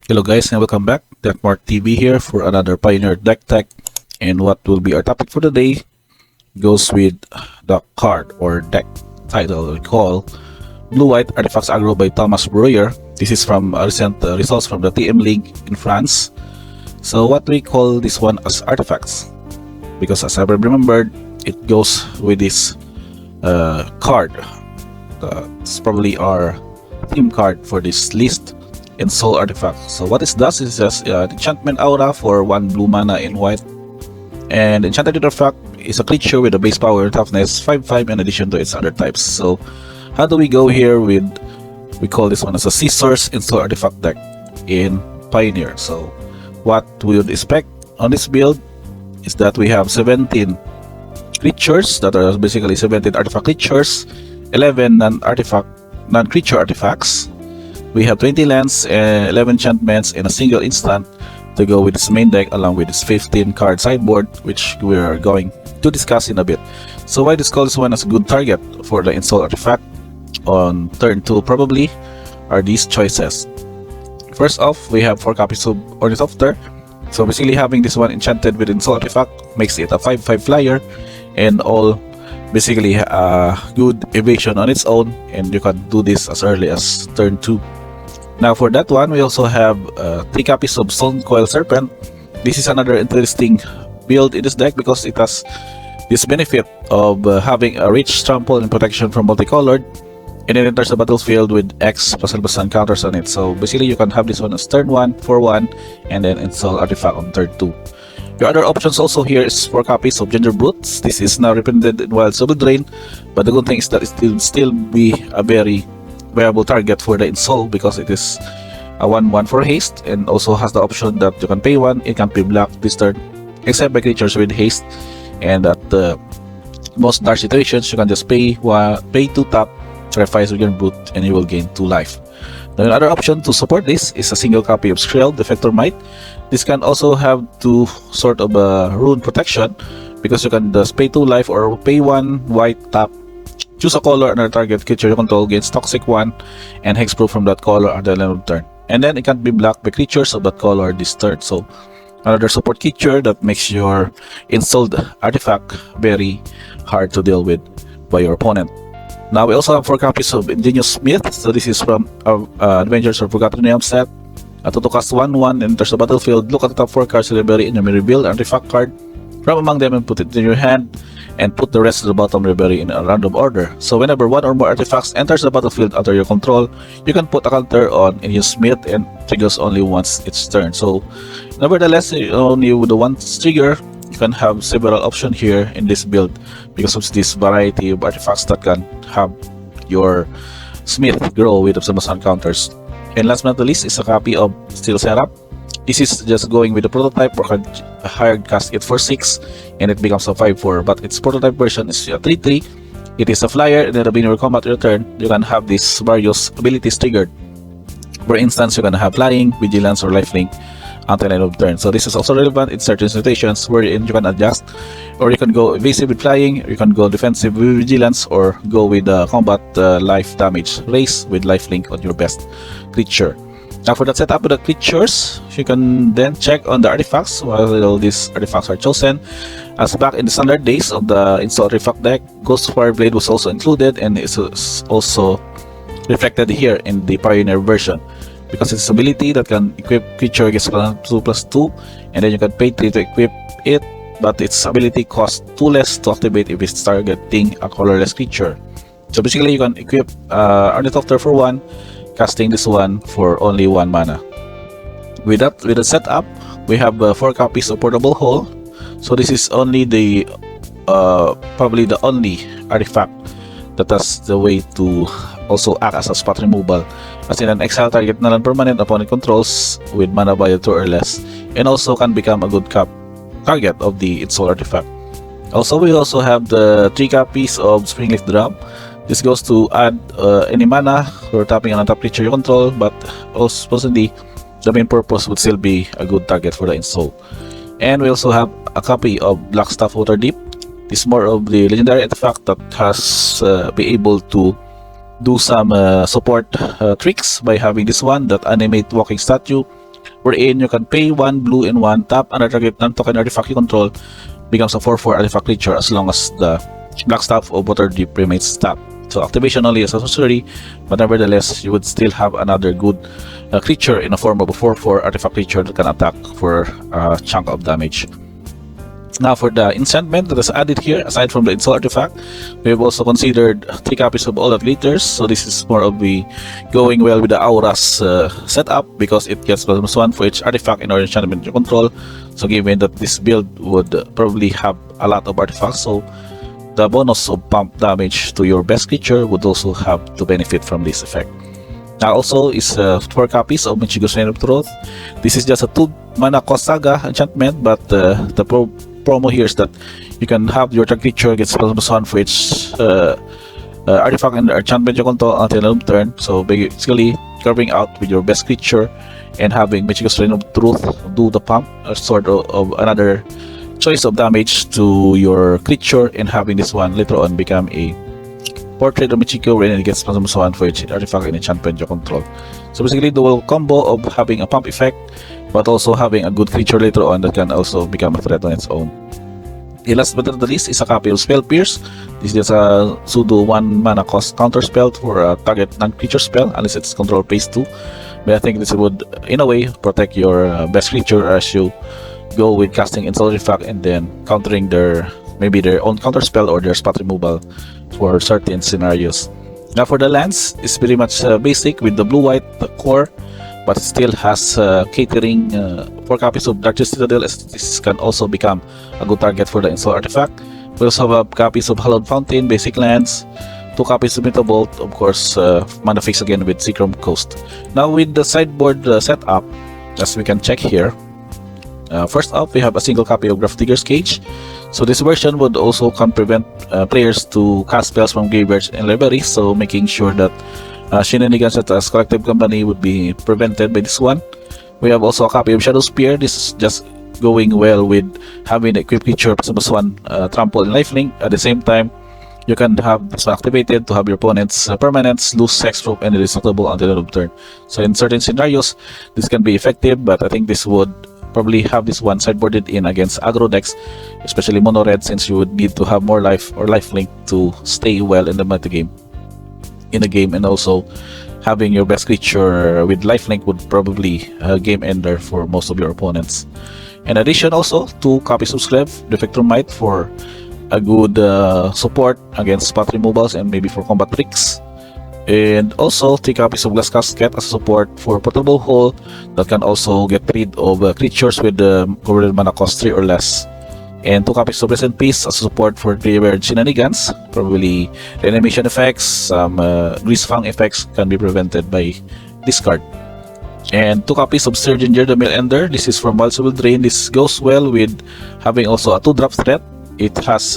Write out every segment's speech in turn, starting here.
Hello guys and welcome back. Temur TV here for another Pioneer Deck Tech, and what will be our topic for today goes with the card or deck title we call Blue White Artifacts Aggro by Thomas Breuer. This is from recent results from the TM League in France. So what we call this one as artifacts, because as I remembered, it goes with this card. It's probably our theme card for this list, Ensoul artifact. So what it does is just enchantment aura for 1 blue mana in white, and enchanted artifact is a creature with a base power and toughness 5/5 in addition to its other types. So how do we go here with, we call this one as a scissors Ensoul artifact deck in Pioneer. So what we would expect on this build is that we have 17 creatures that are basically 17 artifact creatures, 11 non-creature artifacts. We have 20 lands, 11 enchantments, and a single instant to go with this main deck, along with this 15 card sideboard, which we are going to discuss in a bit. So why this call this one as a good target for the Ensoul artifact on turn 2 probably are these choices. First off, we have 4 copies of Ornithopter. So basically having this one enchanted with Ensoul artifact makes it a 5/5 flyer, and all basically good evasion on its own, and you can do this as early as turn 2. Now for that one, we also have 3 copies of Stone Coil Serpent. This is another interesting build in this deck because it has this benefit of having a rich trample and protection from multicolored, and it enters the battlefield with X +++ counters on it. So basically you can have this one as turn 1 for 1, and then Ensoul artifact on turn 2. Your other options also here is 4 copies of Gingerbrute. This is now reprinted in Wild Soul Drain, but the good thing is that it will still be a very viable target for the Ensoul because it is a 1/1 for haste, and also has the option that you can pay 1, it can be blocked this turn, except by creatures with haste, and at the most dark situations you can just pay 2 tap, sacrifice Gingerbrute, and you will gain 2 life. Now another option to support this is a single copy of Skalds Defector Might. This can also have 2 sort of rune protection, because you can just pay 2 life or pay 1 white tap, choose a color under target creature you control, gains toxic 1 and hexproof from that color at the end of turn, and then it can be blocked by creatures of that color this turn. So another support creature that makes your Ensouled artifact very hard to deal with by your opponent. Now we also have 4 copies of Ingenious Smith. So this is from Adventures of Forgotten Realms set. To cast 1/1 and enters the battlefield, look at the top 4 cards of the library and you may reveal an artifact card from among them and put it in your hand, and put the rest of the bottom library in a random order. So whenever 1 or more artifacts enters the battlefield under your control, you can put a counter on Ingenious Smith, and triggers only once its turn. So nevertheless, only with the 1 trigger, you can have several options here in this build because of this variety of artifacts that can have your Smith grow with some counters. And last but not the least is a copy of Steel Setup. This is just going with the prototype, or can hard cast it for 6 and it becomes a 5/4, but its prototype version is a 3/3. It is a flyer, and at the beginning of your combat return, you can have these various abilities triggered. For instance, you can have flying, vigilance, or lifelink until end of turn. So this is also relevant in certain situations wherein you can adjust, or you can go evasive with flying, you can go defensive with vigilance, or go with combat life damage race with lifelink on your best creature. Now for that setup with the creatures, you can then check on the artifacts while all these artifacts are chosen. As back in the standard days of the Ensoul artifact deck, Ghost Fireblade was also included, and it's also reflected here in the Pioneer version, because it's ability that can equip creature gets +2/+2, and then you can pay 3 to equip it, but its ability costs 2 less to activate if it's targeting a colorless creature. So basically you can equip Ornithopter for 1, casting this one for only 1 mana. With the setup, we have 4 copies of Portable Hole. So this is only the probably the only artifact that has the way to also act as a spot removal, as in an exile target non-permanent upon it controls with mana value 2 or less, and also can become a good target of the Ensoul artifact. Also, we also have the 3 copies of Springleaf Drum. This goes to add any mana for tapping an untap creature you control, but also supposedly the main purpose would still be a good target for the Ensoul. And we also have a copy of Blackstaff Waterdeep. This is more of the legendary artifact that has be able to do some support tricks by having this one that animate walking statue wherein you can pay 1 blue and 1 tap and target non-token artifact you control becomes a 4/4 artifact creature as long as the black staff of Waterdeep remains tapped. So activation only is a sorcery, but nevertheless you would still have another good creature in the form of a 4/4 artifact creature that can attack for a chunk of damage. Now for the enchantment that is added here, aside from the Ensoul artifact, we have also considered 3 copies of All That Glitters. So this is more of the going well with the auras setup, because it gets +1 for each artifact in our enchantment you control. So given that this build would probably have a lot of artifacts, so the bonus of pump damage to your best creature would also have to benefit from this effect. Now also is 4 copies of MTG Tournaments. This is just a 2 mana cost saga enchantment, but the promo here is that you can have your target creature gets +1 for each artifact and enchantment you control until end of turn. So basically carving out with your best creature and having MTG Tournaments do the pump, a sort of another choice of damage to your creature, and having this one later on become a portrait of Michiko when it gets +1 for each artifact and enchantment you control. So basically dual combo of having a pump effect but also having a good creature later on that can also become a threat on its own. The last but not the least is a copy of Spell Pierce. This is just a pseudo 1 mana cost counter spell for a target non-creature spell unless it's control phase 2. But I think this would in a way protect your best creature as you go with casting Ensoul artifact and then countering maybe their own counter spell or their spot removal for certain scenarios. Now for the lands, it's pretty much basic with the blue-white core, but it still has catering 4 copies of Darkest Citadel, as this can also become a good target for the Ensoul artifact. We also have copies of Hallowed Fountain, basic lands, 2 copies of Metabolt, of course, mana fix again with Seachrome Coast. Now with the sideboard setup, as we can check here, first up we have a single copy of Grafdigger's Cage. So this version would also can prevent players to cast spells from graveyards and libraries, so making sure that shenanigans such as Collective Company would be prevented by this one. We have also a copy of Shadow Spear. This is just going well with having the equipped creature +1 trample and lifelink. At the same time, you can have this one activated to have your opponent's permanents lose hexproof and indestructible until end of turn. So in certain scenarios, this can be effective, but I think this would probably have this one sideboarded in against aggro decks, especially mono red, since you would need to have more life or lifelink to stay well in the metagame in the game, and also having your best creature with lifelink would probably game ender for most of your opponents. In addition, also 2 copies of Sklev, Defector Might, for a good support against spot removals and maybe for combat tricks. And also 3 copies of Glass Casket as support for Portable Hole that can also get rid of creatures with covered mana cost 3 or less. And 2 copies of Present Peace as support for graveyard shenanigans. Probably reanimation effects, some Greasefang effects can be prevented by discard. And 2 copies of Surgeon the Mill Ender. This is from Multiple Drain. This goes well with having also a 2-drop threat. It has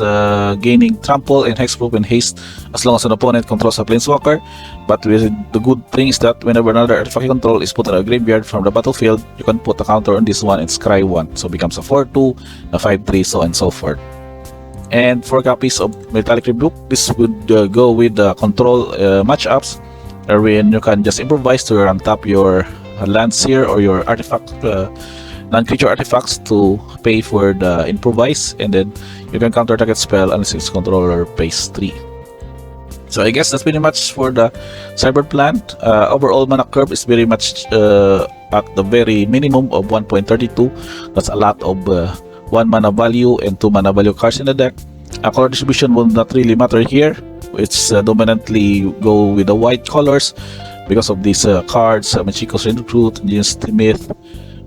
gaining trample and hexproof and haste as long as an opponent controls a planeswalker. But the good thing is that whenever another artifact you control is put in a graveyard from the battlefield, you can put a counter on this one and scry 1. So it becomes a 4/2, a 5/3, so and so forth. And 4 copies of Metallic Rebuke. This would go with the control matchups, wherein you can just improvise to untap your lands here or your artifact non-creature artifacts to pay for the improvise, and then you can counter target spell unless its controller pays 3. So I guess that's pretty much for the Cyber Plan. Overall mana curve is very much at the very minimum of 1.32. That's a lot of 1 mana value and 2 mana value cards in the deck. Color distribution will not really matter here. It's dominantly go with the white colors because of these cards, Machiko's Recruit, Jin's Myth.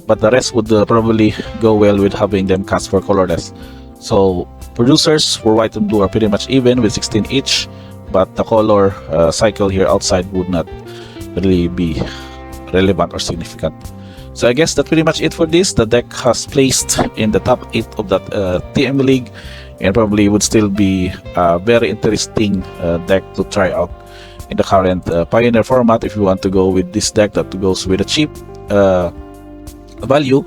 But the rest would probably go well with having them cast for colorless. So producers for white and blue are pretty much even with 16 each, but the color cycle here outside would not really be relevant or significant. So I guess that's pretty much it for this. The deck has placed in the top 8 of that TM League, and probably would still be a very interesting deck to try out in the current Pioneer format. If you want to go with this deck that goes with a cheap value,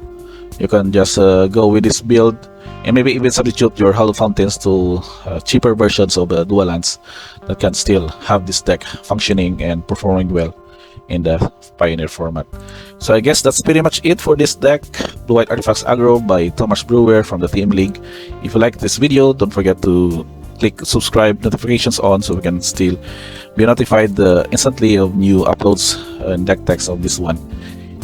you can just go with this build and maybe even substitute your Hollow Fountains to cheaper versions of dual lands that can still have this deck functioning and performing well in the Pioneer format. So I guess that's pretty much it for this deck, Blue White Artifacts Aggro by Thomas Brewer from the Team League. If you like this video, don't forget to click subscribe, notifications on, so we can still be notified instantly of new uploads and deck text of this one.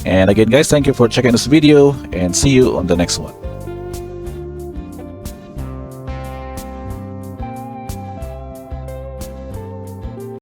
And again guys, thank you for checking this video, and see you on the next one.